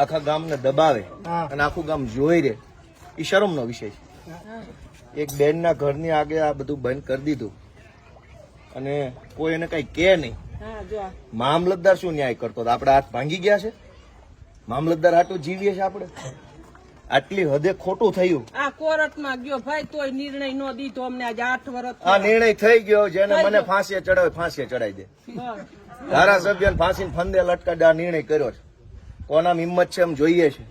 આખા ગામને દબાવે અને આખું ગામ જોઈ રે, એ શરમનો વિષય છે. એક બેનના ઘરની આગે આ બધું બંધ કરી દીધું અને કોઈ એને કઈ કે નહીં. મામલતદાર શું ન્યાય કરતો? આપડે હાથ ભાંગી ગયા છે? મામલતદાર આટલું જીવીએ છે આપણે? આટલી હદે ખોટું થયું. આ કોર્ટમાં ગયો ભાઈ, તોય નિર્ણય નો દીધો અમને. આજે 8 વર્ષ આ નિર્ણય થઈ ગયો. જેને મને ફાંસીએ ચડાવે ફાંસીએ ચડાવી દે. ધારાસભ્ય ફાંસીને ફંદે લટકાડે આ નિર્ણય કર્યો છે. કોના હિંમત છે એમ જોઈએ છે.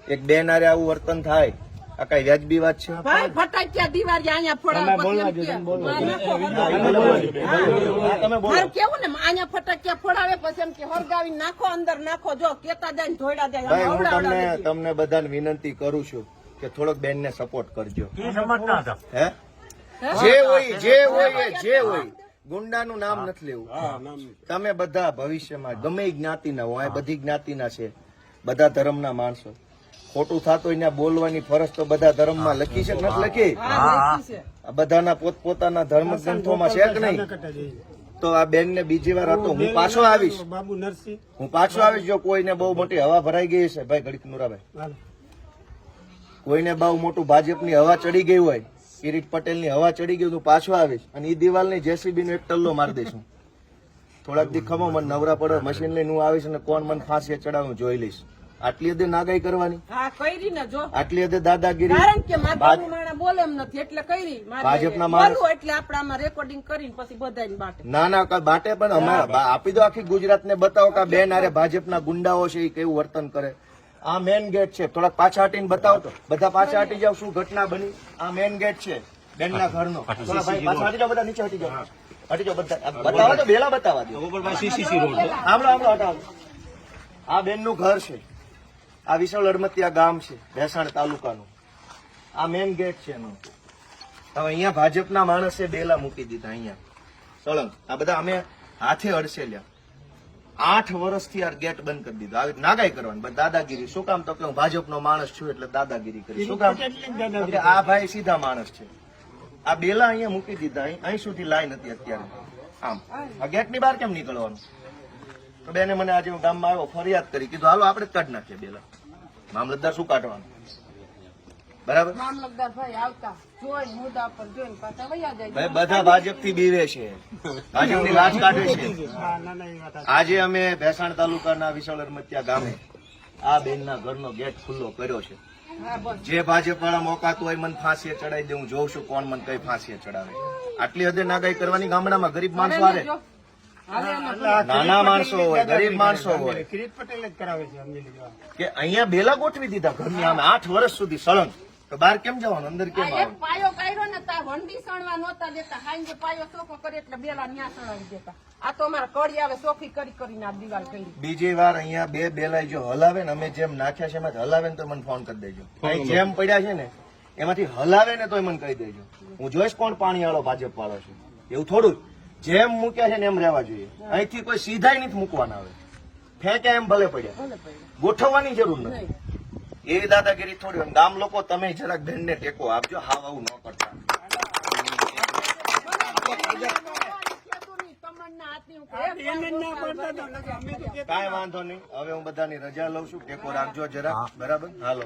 એક બેન આરે આવું વર્તન થાય, આ કઈ વ્યાજબી વાત છે? ભાઈ ફટાક્યા દિવાળી અહીંયા ફોડાવે કેવું ને, અહીંયા ફટાક્યા ફોડાવે પછી એમ કે હરગાવી નાખો, અંદર નાખો. જો કેતા જાય ધોઈડા જાય. હું તમને બધાને વિનંતી કરું છું કે થોડોક બેન ને સપોર્ટ કરજો. હે જે હોય ગુંડાનું નામ નથી લેવું. તમે બધા ભવિષ્યમાં ગમે જ્ઞાતિના હો, આ બધી જ્ઞાતિના છે, બધા ધર્મના માણસો. ખોટું થતું એને બોલવાની ફરજ તો બધા ધર્મમાં લખી છે કે નથી લખી? બધાના પોતપોતાના ધર્મ ગ્રંથોમાં છે કે નહીં? તો આ બેન ને બીજી વાર હતો, હું પાછો આવીશ. જો કોઈને બહુ મોટી હવા ભરાઈ ગઈ છે, ભાઈ ઘડીક નુરાભાઈ, કોઈને બહુ મોટું ભાજપની હવા ચડી ગઈ હોય, કિરીટ પટેલની હવા ચડી ગઈ, હું પાછો આવીશ અને એ દિવાલની જેસીબી નો એક ટલ્લો મારી દઈશું. થોડાક દી ખમો, મને નવરા પડે મશીન લઈને હું આવીશ અને કોણ મને ફાંસી ચડાવું જોઈ લઈશ. આટલી હદે નાગાઈ કરવાની, આટલી હદે દાદાગીરી. કારણ કે માધવનું માણસ બોલે એમ નથી એટલે કરી. ભાજપના માણસ એટલે આપણે આમાં રેકોર્ડિંગ કરીને પછી બધાને બાટે. ના બાટે પણ અમે આપી દો આખી ગુજરાતને બતાવો કે બેન આરે ભાજપના ગુંડાઓ છે એ કેવું વર્તન કરે. આ મેન ગેટ છે, થોડાક પાછા હટીને બતાવો તો. બધા પાછા હટી જાવ, શું ઘટના બની. આ મેન ગેટ છે બેનના ઘરનો. થોડા ભાઈ પાછા હટી જાવ, બધા નીચે હટી જાવ. હટી જાવ બધા, બતાવો તો બેલા બતાવવા દો. સાંભળો હટાવો. આ બેન નું ઘર છે. આ વિશાળ અડમતિયા ગામ છે, ભેસાણ તાલુકાનું. આ મેન ગેટ છે એનો. હવે અહીંયા ભાજપના માણસે બેલા મૂકી દીધા અહીંયા સળંગ. આ બધા અમે હાથે અડસેલ્યા. 8 વર્ષથી આ ગેટ બંધ કરી દીધો. આવી નાગાઈ કરવાની, દાદાગીરી. શું કામ? તો કે હું ભાજપનો માણસ છું એટલે દાદાગીરી કરી. શું કામ? આ ભાઈ સીધા માણસ છે. આ બેલા અહીંયા મૂકી દીધા. અહીં સુધી લાઈન હતી અત્યારે. આમ આ ગેટ ની બહાર કેમ નીકળવાનું? તો બેને મને આજે હું ગામમાં આવ્યો, ફરિયાદ કરી, કીધું હાલો આપણે જ કાઢી નાખીએ બેલા. મામલતદાર શું કાઢવાનું? બરાબર. મામલતદાર ભાઈ આવતા જોઈ મુદ્દા પર જોઈને પાછા વયા જાય. ભાઈ બધા ભાજપ થી બીવે છે, ભાજપની લાજ કાઢે છે. આજે અમે ભેસાણ તાલુકાના વિશાળ અડમતિયા ગામે આ બેનના ઘરનો ગેટ ખુલ્લો કર્યો છે. જે ભાજપ વાળા મોકાતું હોય મને ફાંસીએ ચડાવી દે. હું જોઉં છું કોણ મને કઈ ફાંસીએ ચડાવે. આટલી હદે નાગાઈ કરવાની ગામડામાં ગરીબ માણસો આવે, નાના માણસો હોય, ગરીબ માણસો હોય, કિરીટ પટેલ જ કરાવે છે કે અહીંયા બેલા ગોઠવી દીધા ઘરની આમે 8 વર્ષ સુધી સળંગ. તો બહાર કેમ જવાનું? અંદર કેમ આવવાનું? પાયો કાઢ્યો ને તા વંડી સણવા નહોતા દેતા. હાંજે પાયો ચોખ્ખો કરે એટલે બેલા ન્યા સણાવી દેતા. આ તો અમારા કડી આવે ચોખ્ખી કરીને આ દિવાલ કરી. બીજી વાર અહીંયા બે બેલા જો હલાવે ને, અમે જેમ નાખ્યા છે એમાંથી હલાવે ને તો મને ફોન કરી દેજો. અહીં જેમ પડ્યા છે ને એમાંથી હલાવે ને તો મને કહી દેજો. હું જોઈશ કોણ પાણી વાળો ભાજપ વાળો છે. એવું થોડું જેમ મૂક્યા છે ને એમ રહેવા જોઈએ. અહીંથી કોઈ સીધાય નથી મૂકવાના. આવે ફેંક્યા એમ ભલે પડ્યા, ગોઠવવાની જરૂર નથી. એ દાદાગીરી થોડી. ગામ લોકો તમે જરાક બેનને ટેકો આપજો. હાવ આવું ન કરતા. કાંઈ વાંધો નહીં. હવે હું બધાની રજા લઉં છું. ટેકો રાખજો જરા. બરાબર. હાલો.